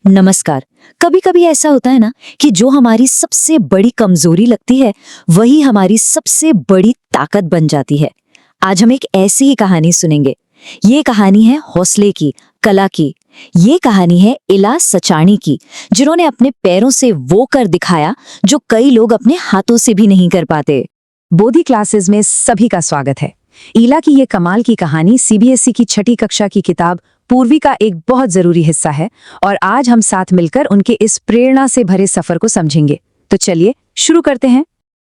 नमस्कार। कभी कभी ऐसा होता है ना कि जो हमारी सबसे बड़ी कमजोरी लगती है वही हमारी सबसे बड़ी ताकत बन जाती है। आज हम एक ऐसी ही कहानी सुनेंगे। ये कहानी है हौसले की, कला की। ये कहानी है इला सचानी की, जिन्होंने अपने पैरों से वो कर दिखाया जो कई लोग अपने हाथों से भी नहीं कर पाते। बोधी क्लासेस में सभी का स्वागत है। इला की ये कमाल की कहानी सीबीएसई की 6ठी कक्षा की किताब पूर्वी का एक बहुत जरूरी हिस्सा है और आज हम साथ मिलकर उनके इस प्रेरणा से भरे सफर को समझेंगे। तो चलिए शुरू करते हैं।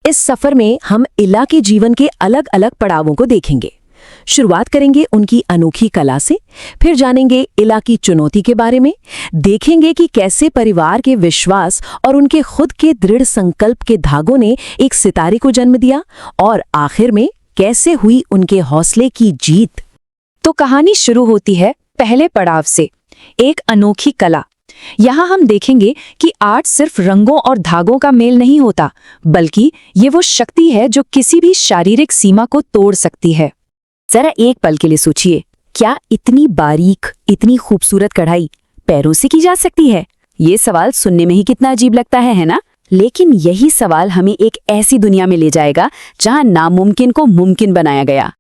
इस सफर में हम इला के जीवन के अलग अलग पड़ावों को देखेंगे। शुरुआत करेंगे उनकी अनोखी कला से, फिर जानेंगे इला की चुनौती के बारे में, देखेंगे कि कैसे परिवार के विश्वास और उनके खुद के दृढ़ संकल्प के धागों ने एक सितारे को जन्म दिया, और आखिर में कैसे हुई उनके हौसले की जीत। तो कहानी शुरू होती है पहले पड़ाव से, एक अनोखी कला। यहाँ हम देखेंगे कि आर्ट सिर्फ रंगों और धागों का मेल नहीं होता, बल्कि ये वो शक्ति है जो किसी भी शारीरिक सीमा को तोड़ सकती है। जरा एक पल के लिए सोचिए, क्या इतनी बारीक, इतनी खूबसूरत कढ़ाई पैरों से की जा सकती है? ये सवाल सुनने में ही कितना अजीब लगता है ना? लेकिन यही सवाल हमें एक ऐसी दुनिया में ले जाएगा जहां नामुमकिन को मुमकिन बनाया गया।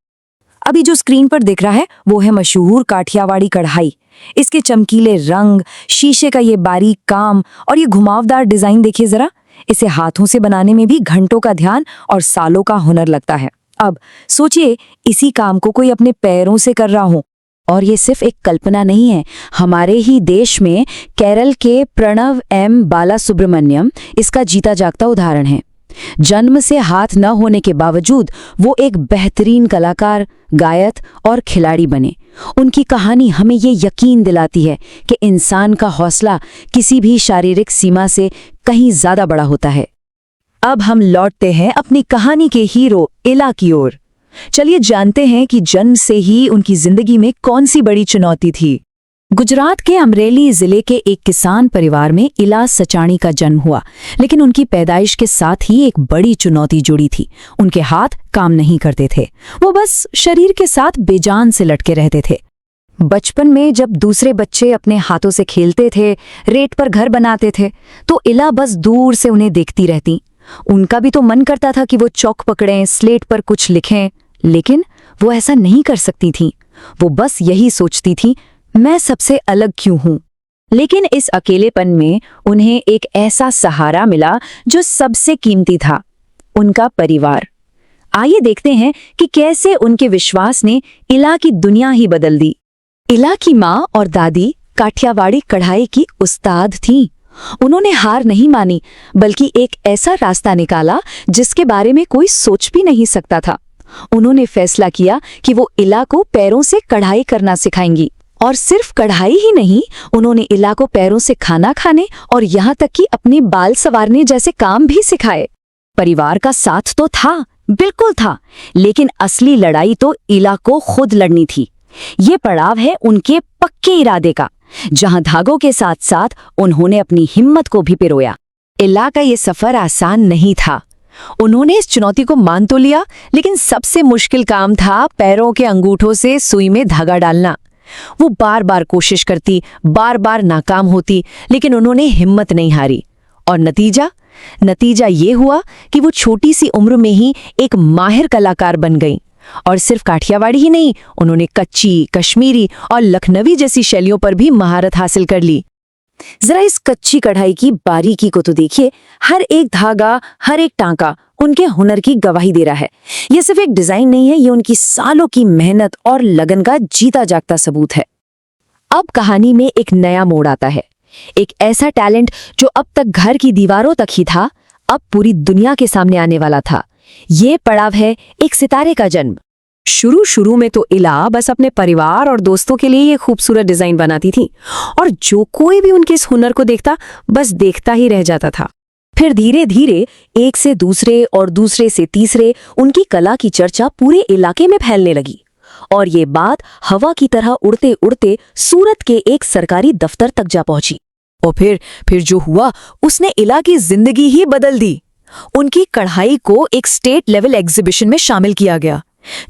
अभी जो स्क्रीन पर दिख रहा है वो है मशहूर काठियावाड़ी कढ़ाई। इसके चमकीले रंग, शीशे का ये बारीक काम और ये घुमावदार डिजाइन देखिए जरा। इसे हाथों से बनाने में भी घंटों का ध्यान और सालों का हुनर लगता है। अब सोचिए, इसी काम को कोई अपने पैरों से कर रहा हो। और ये सिर्फ एक कल्पना नहीं है। हमारे ही देश में केरल के प्रणव एम बालासुब्रमण्यम इसका जीता जागता उदाहरण है। जन्म से हाथ न होने के बावजूद वो एक बेहतरीन कलाकार, गायक और खिलाड़ी बने। उनकी कहानी हमें ये यकीन दिलाती है कि इंसान का हौसला किसी भी शारीरिक सीमा से कहीं ज्यादा बड़ा होता है। अब हम लौटते हैं अपनी कहानी के हीरो इला की ओर। चलिए जानते हैं कि जन्म से ही उनकी जिंदगी में कौन सी बड़ी चुनौती थी। गुजरात के अमरेली जिले के एक किसान परिवार में इला सचानी का जन्म हुआ, लेकिन उनकी पैदाइश के साथ ही एक बड़ी चुनौती जुड़ी थी। उनके हाथ काम नहीं करते थे, वो बस शरीर के साथ बेजान से लटके रहते थे। बचपन में जब दूसरे बच्चे अपने हाथों से खेलते थे, रेत पर घर बनाते थे, तो इला बस दूर से उन्हें देखती रहती। उनका भी तो मन करता था कि वो चौक पकड़ें, स्लेट पर कुछ लिखें, लेकिन वो ऐसा नहीं कर सकती थीं। वो बस यही सोचती थीं, मैं सबसे अलग क्यों हूं? लेकिन इस अकेलेपन में उन्हें एक ऐसा सहारा मिला जो सबसे कीमती था, उनका परिवार। आइए देखते हैं कि कैसे उनके विश्वास ने इला की दुनिया ही बदल दी। इला की माँ और दादी काठियावाड़ी कढ़ाई की उस्ताद थीं। उन्होंने हार नहीं मानी, बल्कि एक ऐसा रास्ता निकाला जिसके बारे में कोई सोच भी नहीं सकता था। उन्होंने फैसला किया कि वो इला को पैरों से कढ़ाई करना सिखाएंगी। और सिर्फ कढ़ाई ही नहीं, उन्होंने इला को पैरों से खाना खाने और यहाँ तक कि अपने बाल संवारने जैसे काम भी सिखाए। परिवार का साथ तो था, बिल्कुल था, लेकिन असली लड़ाई तो इला को खुद लड़नी थी। ये पड़ाव है उनके पक्के इरादे का, जहां धागों के साथ साथ उन्होंने अपनी हिम्मत को भी पिरोया। इला का ये सफर आसान नहीं था। उन्होंने इस चुनौती को मान तो लिया, लेकिन सबसे मुश्किल काम था पैरों के अंगूठों से सुई में धागा डालना। वो बार बार कोशिश करती, बार बार नाकाम होती, लेकिन उन्होंने हिम्मत नहीं हारी। और नतीजा ये हुआ कि वो छोटी सी उम्र में ही एक माहिर कलाकार बन गईं। और सिर्फ काठियावाड़ी ही नहीं, उन्होंने कच्ची, कश्मीरी और लखनवी जैसी शैलियों पर भी महारत हासिल कर ली। जरा इस कच्ची कढ़ाई की बारीकी को तो देखिए। हर एक धागा, हर एक टांका उनके हुनर की गवाही दे रहा है। ये सिर्फ एक डिजाइन नहीं है, ये उनकी सालों की मेहनत और लगन का जीता जागता सबूत है। अब कहानी में एक नया मोड़ आता है। एक ऐसा टैलेंट जो अब तक घर की दीवारों तक ही था, अब पूरी दुनिया के सामने आने वाला था। ये पड़ाव है एक सितारे का जन्म। शुरू में तो इला बस अपने परिवार और दोस्तों के लिए ये खूबसूरत डिजाइन बनाती थी, और जो कोई भी उनके इस हुनर को देखता, बस देखता ही रह जाता था। फिर धीरे धीरे एक से दूसरे और दूसरे से तीसरे उनकी कला की चर्चा पूरे इलाके में फैलने लगी, और ये बात हवा की तरह उड़ते उड़ते सूरत के एक सरकारी दफ्तर तक जा पहुंची। और फिर जो हुआ उसने इला की जिंदगी ही बदल दी। उनकी कढ़ाई को एक स्टेट लेवल एग्जीबिशन में शामिल किया गया।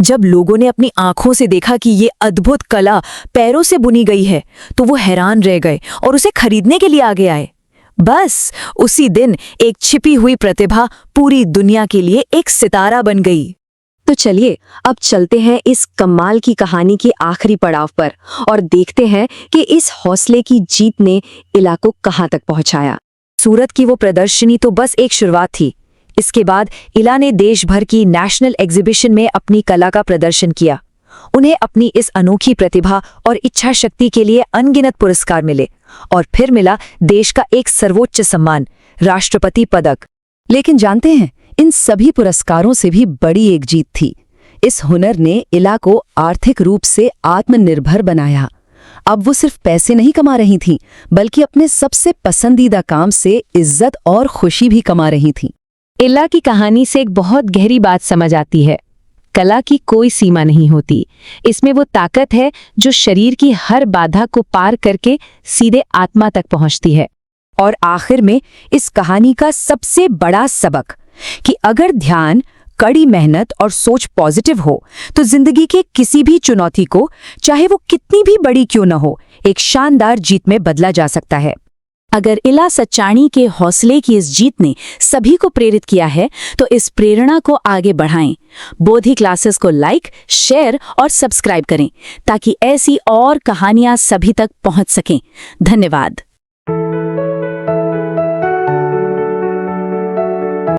जब लोगों ने अपनी आंखों से देखा कि ये अद्भुत कला पैरों से बुनी गई है तो वो हैरान रह गए और उसे खरीदने के लिए आगे आए। बस उसी दिन एक छिपी हुई प्रतिभा पूरी दुनिया के लिए एक सितारा बन गई। तो चलिए अब चलते हैं इस कमाल की कहानी के आखिरी पड़ाव पर और देखते हैं कि इस हौसले की जीत ने इला को कहां तक पहुंचाया। सूरत की वो प्रदर्शनी तो बस एक शुरुआत थी। इसके बाद इला ने देश भर की नेशनल एग्जीबिशन में अपनी कला का प्रदर्शन किया। उन्हें अपनी इस अनोखी प्रतिभा और इच्छा शक्ति के लिए अनगिनत पुरस्कार मिले और फिर मिला देश का एक सर्वोच्च सम्मान, राष्ट्रपति पदक। लेकिन जानते हैं, इन सभी पुरस्कारों से भी बड़ी एक जीत थी। इस हुनर ने इला को आर्थिक रूप से आत्मनिर्भर बनाया। अब वो सिर्फ पैसे नहीं कमा रही थीं, बल्कि अपने सबसे पसंदीदा काम से इज्जत और खुशी भी कमा रही थीं। इला की कहानी से एक बहुत गहरी बात समझ आती है। कला की कोई सीमा नहीं होती। इसमें वो ताकत है जो शरीर की हर बाधा को पार करके सीधे आत्मा तक पहुंचती है। और आखिर में इस कहानी का सबसे बड़ा सबक कि अगर ध्यान, कड़ी मेहनत और सोच पॉजिटिव हो तो जिंदगी के किसी भी चुनौती को, चाहे वो कितनी भी बड़ी क्यों न हो, एक शानदार जीत में बदला जा सकता है। अगर इला सचानी के हौसले की इस जीत ने सभी को प्रेरित किया है तो इस प्रेरणा को आगे बढ़ाएं। बोधि क्लासेस को लाइक, शेयर और सब्सक्राइब करें ताकि ऐसी और कहानियां सभी तक पहुंच सकें। धन्यवाद।